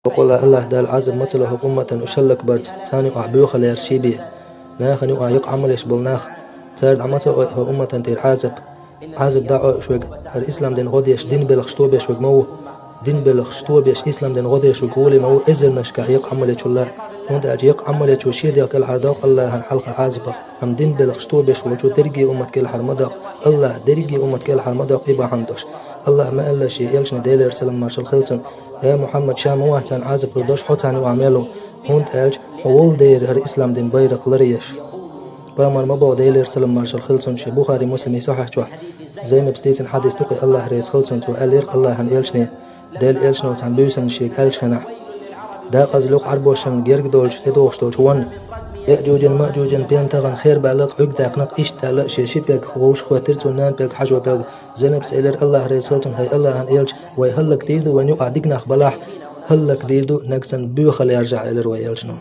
وقل الله دال عزب مثله أمة أشلك برد ثاني أعبيوخ ليرشيبي ناخني وعيق عمل يشبل ناخ تارد عمته أمة تير عازب دعوة شوق الإسلام دين غوديش دين بلخشتو بيش مو دين بلخشتو بيش إسلام دين غوديش وقولي مو إزر نشكا يق عمل يشولا هند أجيق عمل يشوشير ديك الحرداق الله هن حلقة عازبخ هم دين بلخشتو بيش وجو درجي أمة كل حرمداق الله درجي أمة كل حرمداق إبا حمدوش الله ما إلا شيء يلشن ديلر سلم مارشال خلصم يا محمد شام واتن عازب ردوش حوتاني وعملو هند ألج حول دير هر إسلام دين بيرق لريش بامر مبو ديلر سلم مارشال خلصم شي بخاري مسلم يصحح جوح زينب ستيسن حديث تقي الله ريس خلصم تو أليرق الله هن يلشني ديل يلشنو تان بيوسن شيك ألشخنا دا قزلوق عربوشن جيرق دولش تدوش دولش وان يأجوجن مأجوجن بينتغن خير بالق عق داقنق إيش تالا شيشي بيك خوش خواترتو نان بيك حجو بيك زينب سيلر الله ريس خلصم هاي الله هن يلش ويهلك ديردو ونيو عدقنا خبلاح هلك ديردو نقصن بيوخل يرجع إلر ويلشنو